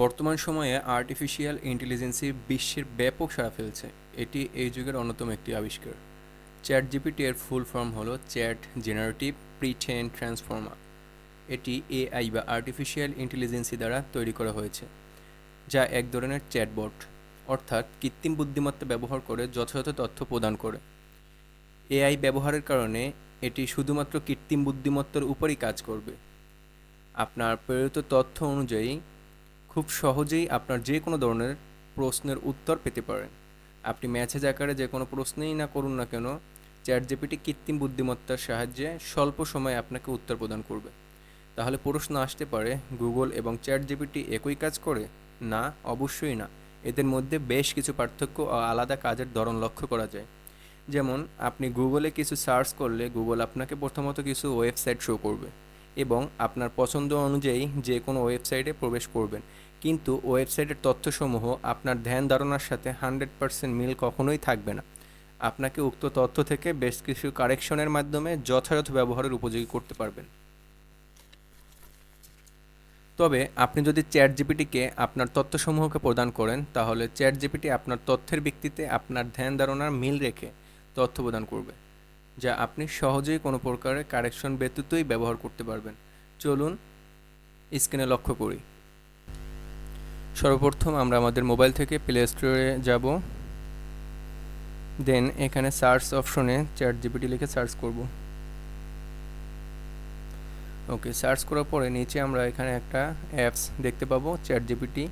বর্তমান সময়ে আর্টিফিশিয়াল ইন্টেলিজেন্সি বিশ্বের ব্যাপক সাড়া ফেলছে। এটি এই যুগের অন্যতম একটি আবিষ্কার। চ্যাট জিপিটি এর ফুল ফর্ম হলো চ্যাট জেনারেটিভ প্রি-ট্রেইন ট্রান্সফর্মার। এটি এআই বা আর্টিফিশিয়াল ইন্টেলিজেন্সি দ্বারা তৈরি করা হয়েছে, যা এক ধরনের চ্যাটবট, অর্থাৎ কৃত্রিম বুদ্ধিমত্তা ব্যবহার করে যথাযথ তথ্য প্রদান করে। এআই ব্যবহারের কারণে এটি শুধুমাত্র কৃত্রিম বুদ্ধিমত্তার উপরই কাজ করবে। আপনার প্রেরিত তথ্য অনুযায়ী খুব সহজেই আপনার যে কোনো ধরনের প্রশ্নের উত্তর পেতে পারেন। আপনি মেসেজ আকারে যে কোনো প্রশ্নই না করুন না কেন, চ্যাট জিপিটি কৃত্রিম বুদ্ধিমত্তার সাহায্যে স্বল্প সময়ে আপনাকে উত্তর প্রদান করবে। তাহলে প্রশ্ন আসতে পারে, গুগল এবং চ্যাট জিপিটি একই কাজ করে? না, অবশ্যই না। এদের মধ্যে বেশ কিছু পার্থক্য ও আলাদা কাজের ধরন লক্ষ্য করা যায়। যেমন আপনি গুগলে কিছু সার্চ করলে গুগল আপনাকে প্রথমত কিছু ওয়েবসাইট শো করবে এবং আপনার পছন্দ অনুযায়ী যে কোনো ওয়েবসাইটে প্রবেশ করবেন, কিন্তু ওয়েবসাইটের তথ্যসমূহ আপনার ধ্যান ধারণার সাথে 100% মিল কখনোই থাকবে না। আপনাকে উক্ত তথ্য থেকে বেশ কিছু কারেকশনের মাধ্যমে যথাযথ ব্যবহারের উপযোগী করতে পারবেন। তবে আপনি যদি চ্যাট জিপিটিকে আপনার তথ্যসমূহকে প্রদান করেন, তাহলে চ্যাট জিপিটি আপনার তথ্যের ভিত্তিতে আপনার ধ্যান ধারণার মিল রেখে তথ্য প্রদান করবে, যা আপনি সহজেই কোনো প্রকারের কারেকশন ব্যতীতই ব্যবহার করতে পারবেন। চলুন স্ক্রিনে লক্ষ্য করি। সর্বপ্রথম আমরা আমাদের মোবাইল থেকে প্লে স্টোরে যাব। দেন এখানে সার্চ অপশনে চ্যাট জিপিটি লিখে সার্চ করব। ওকে, সার্চ করার পরে নিচে আমরা এখানে একটা অ্যাপস দেখতে পাবো, চ্যাট জিপিটি।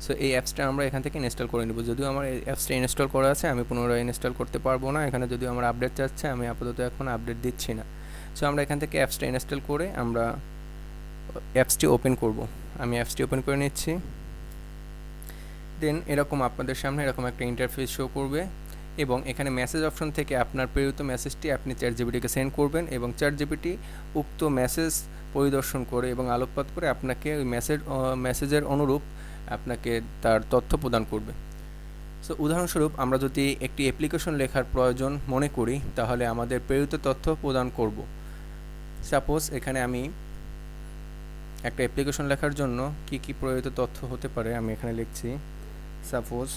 সো এই অ্যাপসটা আমরা এখান থেকে ইনস্টল করে নেব। যদিও আমার এই অ্যাপসটা ইনস্টল করা আছে, আমি পুনরায় ইনস্টল করতে পারবো না। এখানে যদিও আমার আপডেট চাচ্ছে, আমি আপাতত এখন আপডেট দিচ্ছি না। সো আমরা এখান থেকে অ্যাপসটা ইনস্টল করে আমরা অ্যাপসটি ওপেন করব। আমি অ্যাপসটি ওপেন করে নিচ্ছি। দেন এরকম আপনাদের সামনে এরকম একটা ইন্টারফেস শো করবে এবং এখানে মেসেজ অপশন থেকে আপনার প্রেরিত মেসেজটি আপনি চ্যাট জিপিটিকে সেন্ড করবেন এবং চ্যাট জিপিটি উক্ত মেসেজ পরিদর্শন করে এবং আলোকপাত করে আপনাকে ওই মেসেজের অনুরূপ আপনাকে তার তথ্য প্রদান করবে। সো উদাহরণস্বরূপ আমরা যদি একটি অ্যাপ্লিকেশন লেখার প্রয়োজন মনে করি, তাহলে আমাদের প্রেরিত তথ্য প্রদান করব। সাপোজ এখানে আমি একটা অ্যাপ্লিকেশন লেখার জন্য কি কি প্রেরিত তথ্য হতে পারে আমি এখানে লিখছি। Suppose,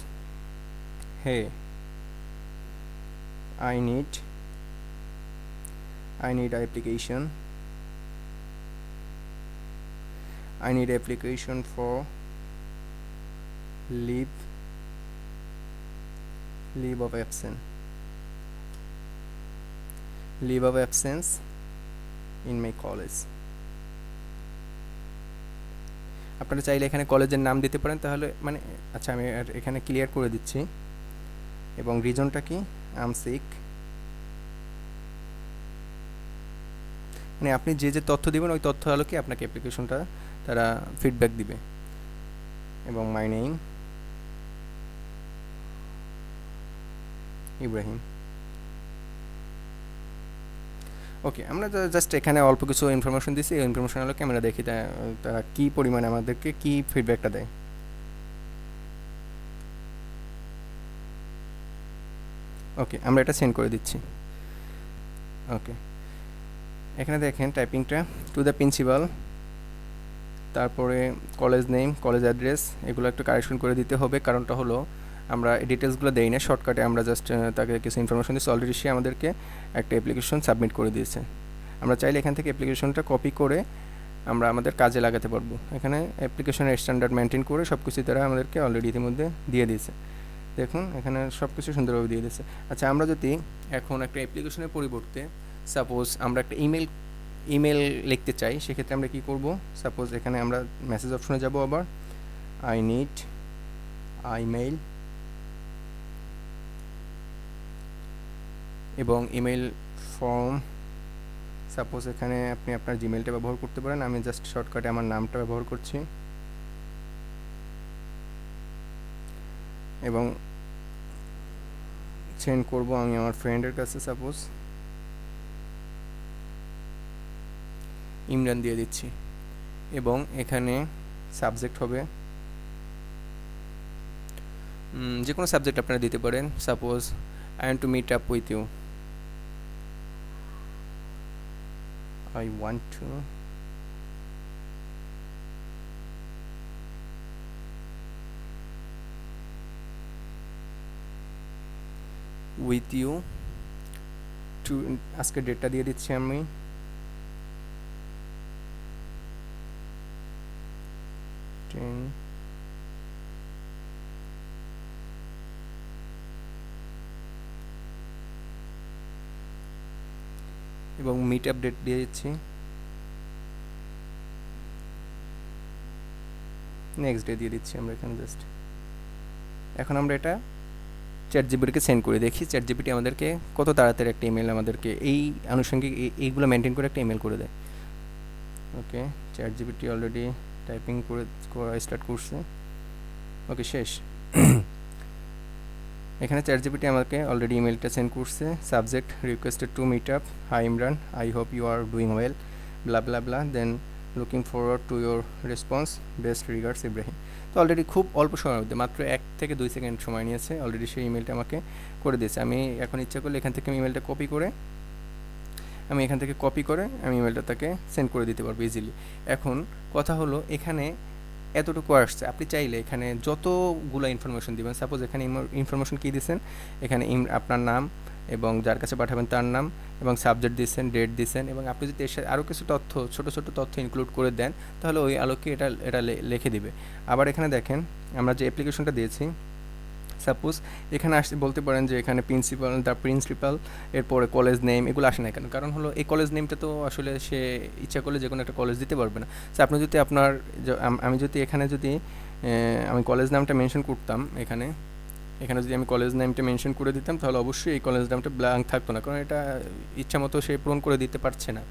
hey, I need application. I need application for leave of absence. Leave of absence in my college. আপনারা চাইলে এখানে কলেজের নাম দিতে পারেন, তাহলে মানে আচ্ছা আমি এখানে ক্লিয়ার করে দিচ্ছি। এবং রিজনটা কি, আই এম সিক। মানে আপনি যে যে তথ্য দিবেন ওই তথ্য আলোকে আপনাকে অ্যাপ্লিকেশনটা তারা ফিডব্যাক দিবে। এবং মাই নেম ইব্রাহিম। ওকে, আমরা জাস্ট এখানে অল্প কিছু ইনফরমেশন দিছি। এই ইনফরমেশন আলোকে আমরা দেখি তারা কী পরিমাণে আমাদেরকে কী ফিডব্যাকটা দেয়। ওকে, আমরা এটা সেন্ড করে দিচ্ছি। ওকে, এখানে দেখেন টাইপিংটা, টু দ্য প্রিন্সিপাল, তারপরে কলেজ নেম, কলেজ অ্যাড্রেস, এগুলো একটু কারেকশন করে দিতে হবে। কারণটা হলো আমরা এই ডিটেলসগুলো দেই না, শর্টকাটে আমরা জাস্ট তাকে কিছু ইনফরমেশন দিচ্ছি। অলরেডি সে আমাদেরকে একটা অ্যাপ্লিকেশন সাবমিট করে দিয়েছে। আমরা চাইলে এখান থেকে অ্যাপ্লিকেশনটা কপি করে আমরা আমাদের কাজে লাগাতে পারবো। এখানে অ্যাপ্লিকেশনের স্ট্যান্ডার্ড মেনটেন করে সব কিছু তারা আমাদেরকে অলরেডি ইতিমধ্যে দিয়ে দিয়েছে। দেখুন এখানে সব কিছু সুন্দরভাবে দিয়ে দিয়েছে। আচ্ছা, আমরা যদি এখন একটা অ্যাপ্লিকেশনের পরিবর্তে সাপোজ আমরা একটা ইমেল লিখতে চাই, সেক্ষেত্রে আমরা কী করব? সাপোজ এখানে আমরা মেসেজ অপশনে যাব, আবার আই নিড ইমেইল এবং ইমেল ফর্ম। সাপোজ এখানে আপনি আপনার জিমেলটা ব্যবহার করতে পারেন, আমি জাস্ট শর্টকাটে আমার নামটা ব্যবহার করছি এবং সেন্ড করব আমি আমার ফ্রেন্ডের কাছে। সাপোজ ইমরান দিয়ে দিচ্ছি এবং এখানে সাবজেক্ট হবে যে কোনো সাবজেক্ট আপনারা দিতে পারেন। Suppose I want to meet up with you, I want to with you too, আজকে ডেটটা দিয়ে দিচ্ছি আমি, টেন এবং মিট আপ ডেট দিয়ে দিচ্ছি, নেক্সট ডে দিয়ে দিচ্ছি আমরা এখানে জাস্ট। এখন আমরা এটা চ্যাট জিপিটিকে সেন্ড করে দেখি চ্যাট জিপিটি আমাদেরকে কত তাড়াতাড়ি একটা ইমেল আমাদেরকে এই আনুষঙ্গিক এইগুলো মেনটেন করে একটা ইমেল করে দেয়। Okay, ChatGPT already typing করা স্টার্ট করছে। ওকে, শেষ। এখানে চ্যাট জিপিটি আমাকে অলরেডি ইমেলটা সেন্ড করছে, subject requested to meet up, hi Imran, I hope you are doing well, blah blah blah, then looking forward to your response, best regards Ibrahim. তো already খুব অল্প সময়ের মধ্যে, মাত্র 1 থেকে 2 সেকেন্ড সময় নিয়েছে, অলরেডি সেই ইমেলটা আমাকে করে দিয়েছে। আমি এখন ইচ্ছা করলে এখান থেকে ইমেলটা কপি করে আমি ইমেলটা তাকে সেন্ড করে দিতে পারবো ইজিলি। এখন কথা হলো, এখানে এতটুকু আসছে, আপনি চাইলে এখানে যতগুলো ইনফরমেশন দিবেন, সাপোজ এখানে ইনফরমেশন কী দিচ্ছেন, এখানে আপনার নাম এবং যার কাছে পাঠাবেন তার নাম এবং সাবজেক্ট দিচ্ছেন, ডেট দিচ্ছেন, এবং আপনি যদি এর সাথে আরও কিছু তথ্য, ছোটো ছোটো তথ্য ইনক্লুড করে দেন, তাহলে ওই আলোকে এটা লিখে দিবে। আবার এখানে দেখেন আমরা যে অ্যাপ্লিকেশনটা দিয়েছি, সাপোজ এখানে আসতে বলতে পারেন যে এখানে প্রিন্সিপাল এরপরে কলেজ নেম এগুলো আসে না কেন, কারণ হলো এই কলেজ নেমটা তো আসলে সে ইচ্ছা করলে যে কোনো একটা কলেজ দিতে পারবে না। সো আপনি যদি আমি যদি এখানে আমি কলেজ নামটা মেনশন করতাম, এখানে যদি আমি কলেজ নেমটা মেনশন করে দিতাম, তাহলে অবশ্যই এই কলেজ নামটা ব্ল্যাঙ্ক থাকতো না, কারণ এটা ইচ্ছা মতো সে পূরণ করে দিতে পারছে না।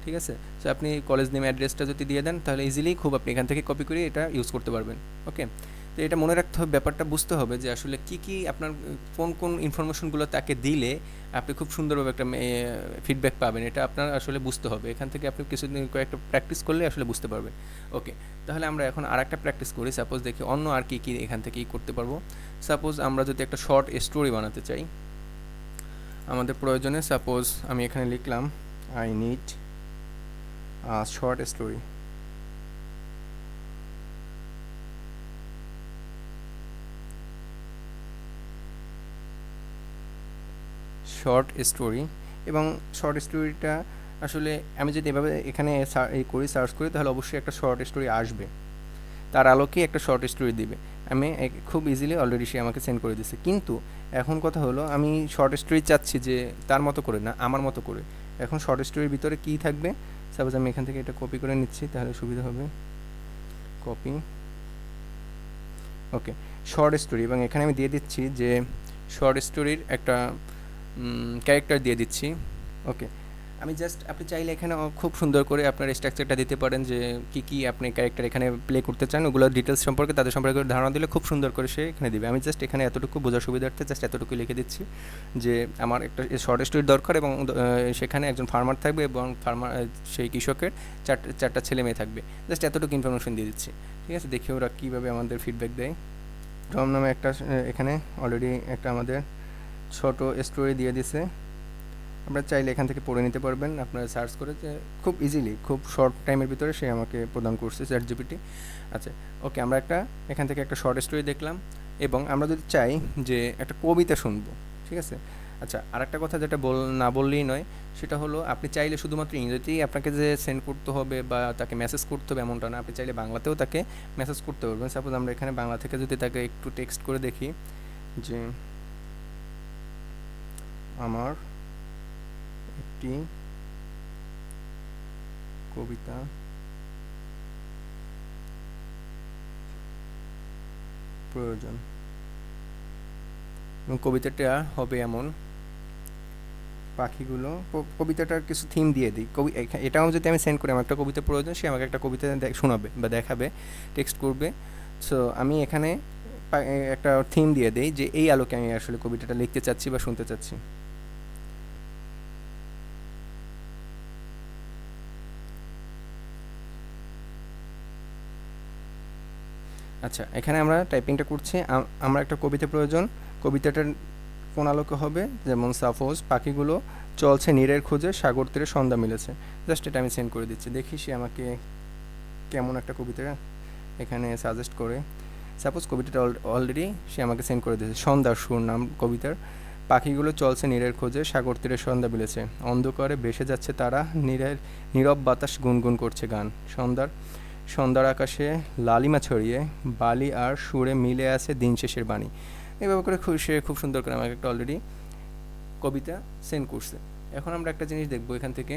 ঠিক আছে, সো আপনি কলেজ নেম অ্যাড্রেসটা যদি দিয়ে দেন, তাহলে ইজিলি খুব আপনি এখান থেকে কপি করে এটা ইউজ করতে পারবেন। ওকে, তো এটা মনে রাখতে হবে, ব্যাপারটা বুঝতে হবে যে আসলে কী আপনার কোন ইনফরমেশনগুলো তাকে দিলে আপনি খুব সুন্দরভাবে একটা ফিডব্যাক পাবেন, এটা আপনার আসলে বুঝতে হবে। এখান থেকে আপনি কিছুদিন কয়েকটা প্র্যাকটিস করলে আসলে বুঝতে পারবেন। ওকে, তাহলে আমরা এখন আর একটা প্র্যাকটিস করি। সাপোজ দেখি অন্য আর কী এখান থেকে করতে পারবো। সাপোজ আমরা যদি একটা শর্ট স্টোরি বানাতে চাই, আমাদের প্রয়োজনে, সাপোজ আমি এখানে লিখলাম I need short story. Short story, এবং শর্ট স্টোরিটা আসলে আমি যদি এভাবে এখানে সার্চ করি, তাহলে অবশ্যই একটা শর্ট স্টোরি আসবে, তার আলোকে একটা শর্ট স্টোরি দিবে। আমি খুব ইজিলি অলরেডি সে আমাকে সেন্ড করে দিচ্ছে। কিন্তু এখন কথা হলো, আমি শর্ট স্টোরি চাচ্ছি যে তার মতো করে না, আমার মতো করে। এখন শর্ট স্টোরির ভিতরে কী থাকবে, সাপোজ আমি এখান থেকে এটা কপি করে নিচ্ছি, তাহলে সুবিধা হবে। কপি, ওকে, শর্ট স্টোরি, এবং এখানে আমি দিয়ে দিচ্ছি যে শর্ট স্টোরির একটা ক্যারেক্টার দিয়ে দিচ্ছি। ওকে, আপনি চাইলে এখানে খুব সুন্দর করে আপনার স্ট্রাকচারটা দিতে পারেন, যে কী আপনি ক্যারেক্টার এখানে প্লে করতে চান, ওগুলো ডিটেলস সম্পর্কে তাদের সম্পর্কে ধারণা দিলে খুব সুন্দর করে সে এখানে দিবে। আমি জাস্ট এখানে এতটুকু বোঝার সুবিধার্থে এতটুকু লিখে দিচ্ছি যে আমার একটা শর্ট স্টোরি দরকার, এবং সেখানে একজন ফার্মার থাকবে, এবং সেই কৃষকের চারটা ছেলে মেয়ে থাকবে। জাস্ট এতটুকু ইনফরমেশন দিয়ে দিচ্ছি। ঠিক আছে, দেখি ওরা কীভাবে আমাদের ফিডব্যাক দেয়। টম নামে একটা এখানে অলরেডি একটা আমাদের ছোট স্টোরি দিয়ে দিছে, আপনারা চাইলে এখান থেকে পড়ে নিতে পারবেন, আপনারা সার্চ করে, যে খুব ইজিলি, খুব শর্ট টাইমের ভিতরে সে আমাকে প্রদান করছে চ্যাট জিপিটি। আচ্ছা, ওকে, আমরা এখান থেকে একটা শর্ট স্টোরি দেখলাম, এবং আমরা যদি চাই যে একটা কবিতা শুনবো, ঠিক আছে। আচ্ছা, আর একটা কথা যেটা না বললেই নয়, সেটা হলো আপনি চাইলে শুধুমাত্র ইংরেজিতেই আপনাকে যে সেন্ড করতে হবে বা তাকে মেসেজ করতে হবে এমনটা না, আপনি চাইলে বাংলাতেও তাকে মেসেজ করতে পারবেন। সাপোজ আমরা এখানে বাংলা থেকে যদি তাকে একটু টেক্সট করে দেখি যে আমার একটি কবিতা প্রয়োজন, এবং কবিতাটা হবে এমন, পাখিগুলো, কবিতাটার কিছু থিম দিয়ে দিই। এটাও যদি আমি সেন্ড করি, আমার একটা কবিতা প্রয়োজন, সে আমাকে একটা কবিতা শোনাবে বা দেখাবে, টেক্সট করবে। সো আমি এখানে একটা থিম দিয়ে দিই যে এই আলোকে আমি আসলে কবিতাটা লিখতে চাচ্ছি বা শুনতে চাচ্ছি। আচ্ছা, এখানে আমরা টাইপিংটা করছি, আমরা একটা কবিতা প্রয়োজন, কবিতাটার কোন আলোকে হবে, যেমন সাপোজ পাখিগুলো চলছে নীরের খোঁজে, সাগর তীরে সন্ধ্যা মিলেছে। জাস্ট এটা আমি সেন্ড করে দিচ্ছি, দেখি সে আমাকে কেমন একটা কবিতা এখানে সাজেস্ট করে। সাপোজ কবিতাটা অলরেডি সে আমাকে সেন্ড করে দিয়েছে, সন্ধ্যার সুর নাম কবিতার। পাখিগুলো চলছে নীরের খোঁজে, সাগর তীরে সন্ধ্যা বিলেছে, অন্ধকারে ভেসে যাচ্ছে তারা, নীরের নীরব বাতাস গুনগুন করছে গান। সন্ধ্যার আকাশে লালিমা ছড়িয়ে বালি আর সুরে মিলে আছে দিন শেষের বাণী। এভাবে করে সে খুব সুন্দর করে আমাকে একটা অলরেডি কবিতা সেন্ড করছে। এখন আমরা একটা জিনিস দেখবো এখান থেকে,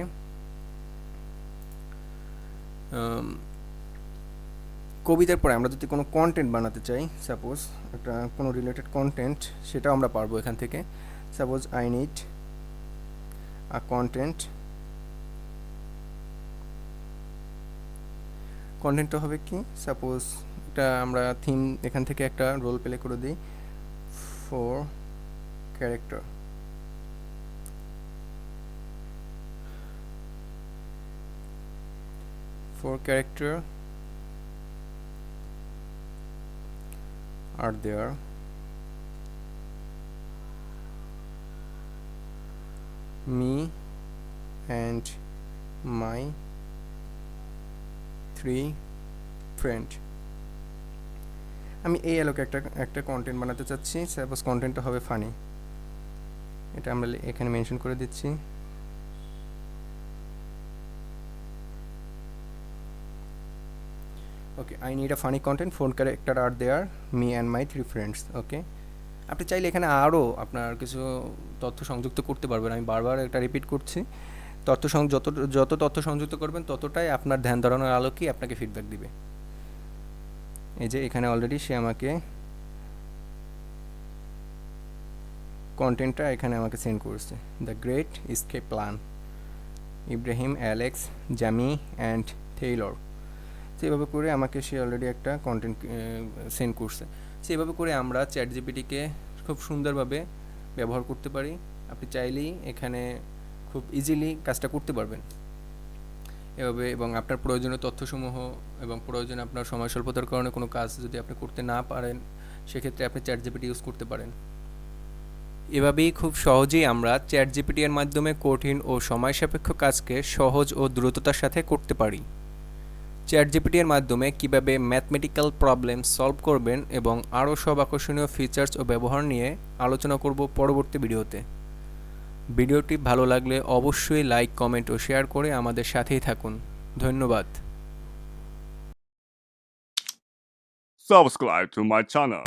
কবিতার পরে আমরা যদি কোনো কন্টেন্ট বানাতে চাই, সাপোজ একটা কোনো রিলেটেড কন্টেন্ট, সেটাও আমরা পারবো এখান থেকে। Suppose I need a content, কন্টেন্টটা হবে কি, সাপোজ একটা আমরা থিম এখান থেকে একটা রোল প্লে করে দিই, for character. Are there me and my 3 friend। আমি এই আলোকে একটা কন্টেন্ট বানাতে চাচ্ছি, সাপোজ কন্টেন্টটা হবে ফানি, এটা আমরা এখানে মেনশন করে দিচ্ছি। Okay, I need a funny content, 4 character আর there, me and my 3 friends. Okay, আপনি চাইলে এখানে আরও আপনার কিছু তথ্য সংযুক্ত করতে পারবেন। আমি বারবার এটা রিপিট করছি, যত তথ্য সংযুক্ত করবেন ততটাই আপনার ধ্যান ধারণার আলোকেই আপনাকে ফিডব্যাক দিবে। এই যে এখানে অলরেডি সে আমাকে কন্টেন্টটা এখানে আমাকে সেন্ড করেছে, the great escape plan, Ibrahim, Alex, Jami and Taylor. তো এভাবে করে আমাকে সে অলরেডি একটা কন্টেন্ট সেন্ড করছে। তো এভাবে করে আমরা চ্যাট জিপিটিকে খুব সুন্দরভাবে ব্যবহার করতে পারি। আপনি চাইলেই এখানে খুব ইজিলি কাজটা করতে পারবেন এভাবে, এবং আপনার প্রয়োজনীয় তথ্যসমূহ এবং প্রয়োজনে আপনার সময় স্বল্পতার কারণে কোনো কাজ যদি আপনি করতে না পারেন, সেক্ষেত্রে আপনি চ্যাট জিপিটি ইউজ করতে পারেন। এভাবেই খুব সহজেই আমরা চ্যাট জিপিটি এর মাধ্যমে কঠিন ও সময় সাপেক্ষ কাজকে সহজ ও দ্রুততার সাথে করতে পারি। চ্যাট জিপিটি এর মাধ্যমে কীভাবে ম্যাথমেটিক্যাল প্রবলেম সলভ করবেন এবং আরও সব আকর্ষণীয় ফিচার্স ও ব্যবহার নিয়ে আলোচনা করব পরবর্তী ভিডিওতে। ভিডিওটি ভালো লাগলে অবশ্যই লাইক, কমেন্ট ও শেয়ার করে আমাদের সাথেই থাকুন। ধন্যবাদ। Subscribe to my channel.